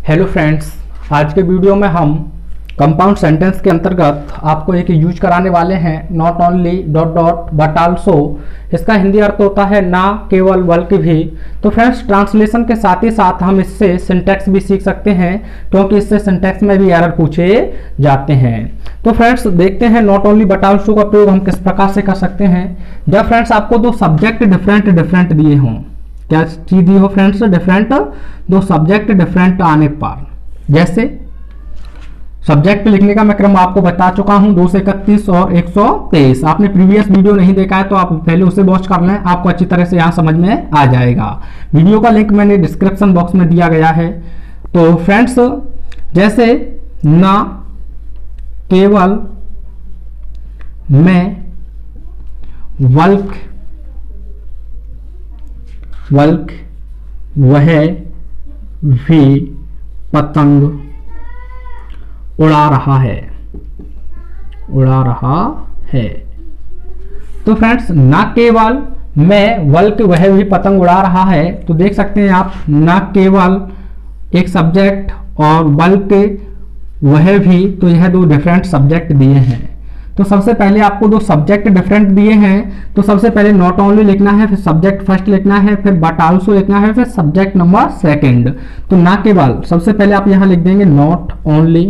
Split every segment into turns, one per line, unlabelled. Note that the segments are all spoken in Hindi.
हेलो फ्रेंड्स, आज के वीडियो में हम कंपाउंड सेंटेंस के अंतर्गत आपको एक यूज कराने वाले हैं not only dot dot but also. इसका हिंदी अर्थ होता है ना केवल बल्कि भी। तो फ्रेंड्स, ट्रांसलेशन के साथ ही साथ हम इससे सिंटैक्स भी सीख सकते हैं, क्योंकि इससे सिंटैक्स में भी एरर पूछे जाते हैं। तो फ्रेंड्स, देखते हैं नॉट ओनली बट आल्सो का प्रयोग हम किस प्रकार से कर सकते हैं। जब फ्रेंड्स आपको दो सब्जेक्ट डिफरेंट दिए हों, क्या चीज दी हो फ्रेंड्स, डिफरेंट, दो सब्जेक्ट डिफरेंट आने पर, जैसे सब्जेक्ट लिखने का मैं क्रम आपको बता चुका हूं 231 और 123। आपने प्रीवियस वीडियो नहीं देखा है तो आप पहले उसे वॉच कर लें, आपको अच्छी तरह से यहां समझ में आ जाएगा। वीडियो का लिंक मैंने डिस्क्रिप्शन बॉक्स में दिया गया है। तो फ्रेंड्स, जैसे ना केवल मैं वल्क वह भी पतंग उड़ा रहा है। तो फ्रेंड्स, ना केवल मैं वल्क वह भी पतंग उड़ा रहा है, तो देख सकते हैं आप, ना केवल एक सब्जेक्ट और वल्क वह भी, तो यह दो डिफरेंट सब्जेक्ट दिए हैं। तो सबसे पहले आपको दो सब्जेक्ट डिफरेंट दिए हैं, तो सबसे पहले नॉट ओनली लिखना है, फिर सब्जेक्ट फर्स्ट लिखना है, फिर बट आल्सो लिखना है, फिर सब्जेक्ट नंबर सेकंड। तो ना केवल सबसे पहले आप यहां लिख देंगे नॉट ओनली।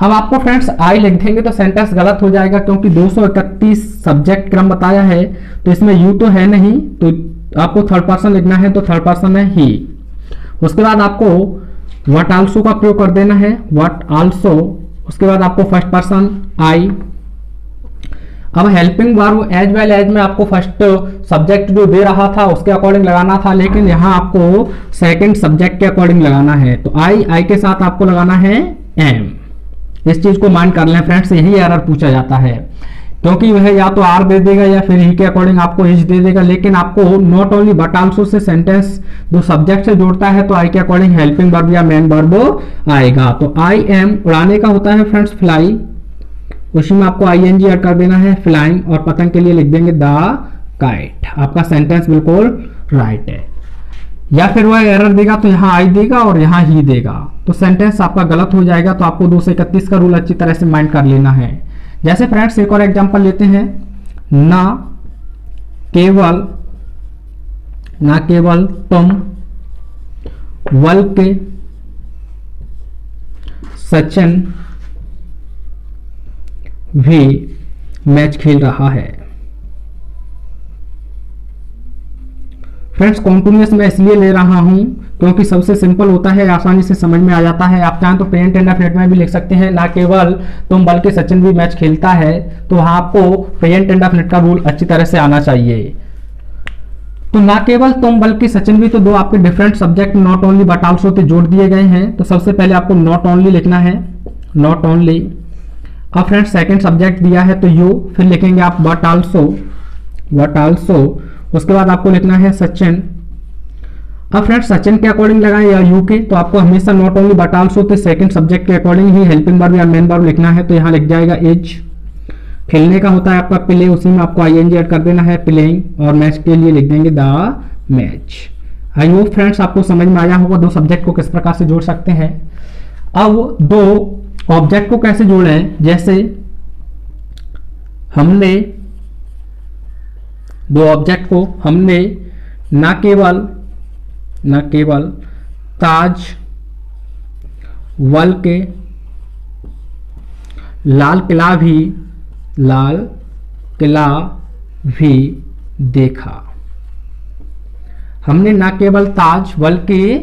अब आपको फ्रेंड्स आई लिख देंगे तो सेंटेंस गलत हो जाएगा, क्योंकि 231 सब्जेक्ट क्रम बताया है, तो इसमें यू तो है नहीं, तो आपको थर्ड पर्सन लिखना है, तो थर्ड पर्सन है ही। उसके बाद आपको व्हाट आल्सो का प्रयोग कर देना है, व्हाट आल्सो। उसके बाद आपको फर्स्ट पर्सन आई। अब helping verb as well as में आपको फर्स्ट सब्जेक्ट जो दे रहा था उसके अकॉर्डिंग लगाना था, लेकिन यहां आपको सेकंड सब्जेक्ट के अकॉर्डिंग लगाना है। तो आई के साथ आपको लगाना है एम। इस चीज को माइंड कर लें फ्रेंड्स, यही एरर पूछा जाता है, क्योंकि वह या तो आर दे देगा या फिर ही के अकॉर्डिंग आपको एच दे देगा, लेकिन आपको not only but also say sentence जो सब्जेक्ट से जोड़ता है तो आई के अकॉर्डिंग हेल्पिंग वर्ब या मेन वर्ब आएगा। तो आई एम उड़ाने का होता है फ्रेंड्स फ्लाई, उसी में आपको आई एन जी ऐड कर देना है, फ्लाइंग, और पतंग के लिए लिख देंगे द काइट। आपका सेंटेंस बिल्कुल राइट है। या फिर वह एरर देगा तो यहाँ आई देगा और यहाँ ही देगा, तो सेंटेंस आपका गलत हो जाएगा। तो आपको 231 का रूल अच्छी तरह से माइंड कर लेना है। जैसे फ्रेंड्स, एक और एग्जांपल लेते हैं, ना केवल तुम वल्क सचिन भी मैच खेल रहा है। फ्रेंड्स, कॉन्टिन्यूअस मैं इसलिए ले रहा हूं क्योंकि सबसे सिंपल होता है, आसानी से समझ में आ जाता है। आप चाहें तो प्रेजेंट इंडेफिनिट में भी लिख सकते हैं, ना केवल तुम बल्कि सचिन भी मैच खेलता है, तो वहां आपको प्रेजेंट इंडेफिनिट का रूल अच्छी तरह से आना चाहिए। तो ना केवल तुम बल्कि सचिन भी, तो दो आपके different subject not only but also say जोड़ दिए गए हैं। तो सबसे पहले आपको नॉट ओनली लिखना है, नॉट ओनली। अब फ्रेंड्स, सेकंड सब्जेक्ट दिया है तो यू, फिर लिखेंगे आप बट आल्सो। उसके बाद आपको लिखना है सचिन। अब फ्रेंड्स, सचिन के अकॉर्डिंग लगाएं या यू के, तो आपको हमेशा नॉट ओनली बट आल्सो तो सेकंड सब्जेक्ट के अकॉर्डिंग ही हेल्पिंग वर्ब या मेन वर्ब लिखना है। तो यहाँ लिख जाएगा इज। खेलने का होता है आपका प्ले, उसी में आपको आईएनजी ऐड कर देना है, प्लेइंग, और मैच के लिए लिख देंगे the match. I hope friends आपको समझ में आया होगा दो सब्जेक्ट को किस प्रकार से जोड़ सकते हैं। अब दो ऑब्जेक्ट को कैसे जोड़ें, जैसे हमने दो ऑब्जेक्ट को हमने ना केवल ताज वल के लाल किला भी देखा। हमने ना केवल ताज वल के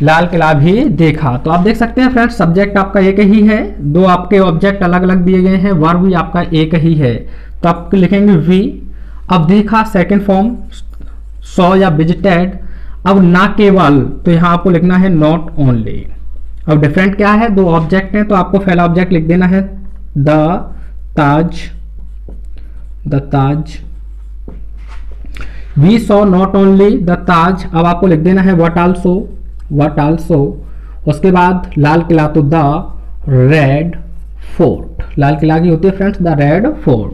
लाल किला भी देखा। तो आप देख सकते हैं फ्रेंड्स, सब्जेक्ट आपका एक ही है, दो आपके ऑब्जेक्ट अलग अलग दिए गए हैं, वर्ब भी आपका एक ही है, तो आप लिखेंगे वी। अब देखा सेकंड फॉर्म, सॉ या विजिटेड। अब ना केवल, तो यहां आपको लिखना है नॉट ओनली। अब डिफरेंट क्या है, दो ऑब्जेक्ट हैं, तो आपको पहला ऑब्जेक्ट लिख देना है the Taj. We saw not only the Taj. अब आपको लिख देना है व्हाट आल्सो। उसके बाद लाल किला, तो the Red Fort. Lal Qila की होती है friends the Red Fort.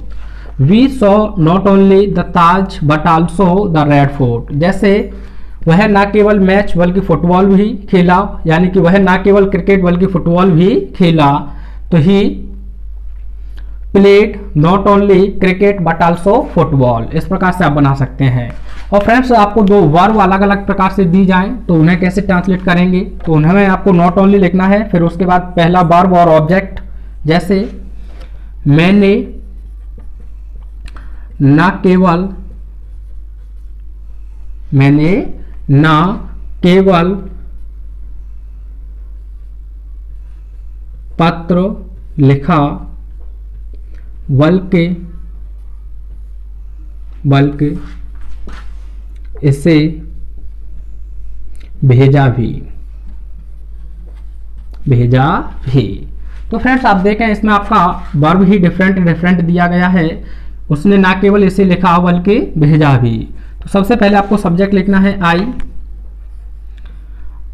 We saw not only the Taj but also the Red Fort. जैसे वह ना केवल मैच बल्कि फुटबॉल भी खेला, यानी कि वह ना केवल क्रिकेट बल्कि फुटबॉल भी खेला। तो he played not only cricket but also football. इस प्रकार से आप बना सकते हैं। और फ्रेंड्स आपको दो वर्ब अलग अलग प्रकार से दी जाएं तो उन्हें कैसे ट्रांसलेट करेंगे, तो उन्हें आपको नॉट ओनली लिखना है, फिर उसके बाद पहला वर्ब और ऑब्जेक्ट, जैसे मैंने ना केवल पत्र लिखा बल्कि इसे भेजा भी। तो फ्रेंड्स आप देखें इसमें आपका वर्ब ही डिफरेंट दिया गया है। उसने ना केवल इसे लिखा बल्कि भेजा भी। तो सबसे पहले आपको सब्जेक्ट लिखना है आई।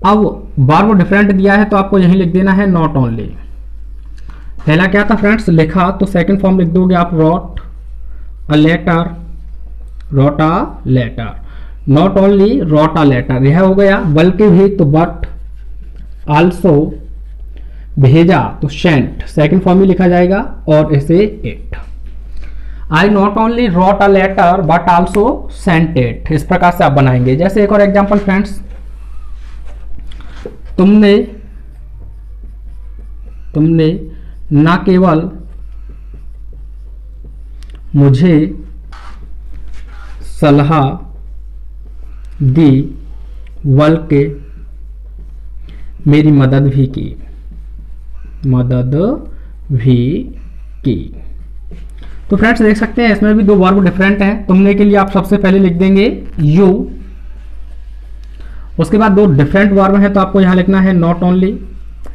अब वर्ब डिफरेंट दिया है तो आपको यही लिख देना है नॉट ओनली। पहला क्या था फ्रेंड्स, लिखा, तो सेकंड फॉर्म लिख दोगे आप wrote a letter. Not only wrote a letter, यह हो गया। बल्कि भी तो बट, आल्सो भेजा तो सेंट, सेकंड फॉर्म में लिखा जाएगा, और इसे it. I not only wrote a letter but also sent it. इस प्रकार से आप बनाएंगे। जैसे एक और एग्जांपल फ्रेंड्स, तुमने ना केवल मुझे सलाह दी बल्कि मेरी मदद भी की। तो फ्रेंड्स देख सकते हैं इसमें भी दो वर्ब डिफरेंट हैं। तुमने के लिए आप सबसे पहले लिख देंगे यू, उसके बाद दो डिफरेंट वर्ब हैं तो आपको यहां लिखना है not only.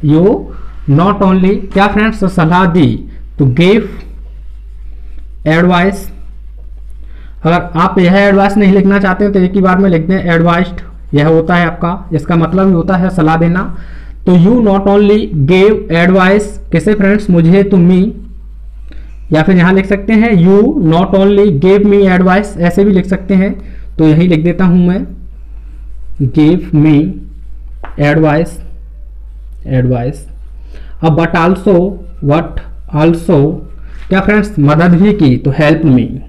You not only क्या फ्रेंड्स, सलाह दी, तो गिव एडवाइस। अगर आप यह एडवाइस नहीं लिखना चाहते हो तो एक ही बार में लिख दें एडवाइस्ड, यह होता है आपका, इसका मतलब ही होता है सलाह देना। तो you not only gave advice, किसे फ्रेंड्स, मुझे, तो मी, या फिर यहां लिख सकते हैं you not only gave me advice, ऐसे भी लिख सकते हैं। तो यही लिख देता हूं मैं, गिव मी एडवाइस। अब बट आल्सो क्या फ्रेंड्स, मदद भी की, तो हेल्प मी।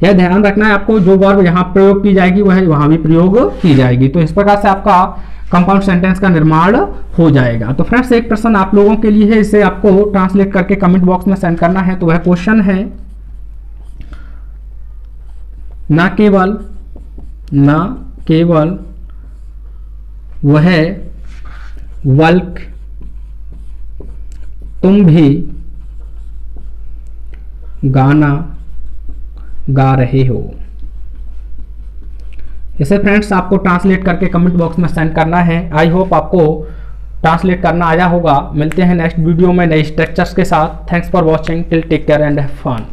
यह ध्यान रखना है आपको, जो वर्ब यहाँ प्रयोग की जाएगी वह वहां भी प्रयोग की जाएगी। तो इस प्रकार से आपका कंपाउंड सेंटेंस का निर्माण हो जाएगा। तो फ्रेंड्स एक प्रश्न आप लोगों के लिए है, इसे आपको ट्रांसलेट करके कमेंट बॉक्स में सेंड करना है। तो वह क्वेश्चन है, ना केवल वह वल्क तुम भी गाना गा रहे हो। इसे फ्रेंड्स आपको ट्रांसलेट करके कमेंट बॉक्स में सेंड करना है। आई होप आपको ट्रांसलेट करना आया होगा। मिलते हैं नेक्स्ट वीडियो में नए स्ट्रक्चर्स के साथ। Thanks for watching, till take care and have fun.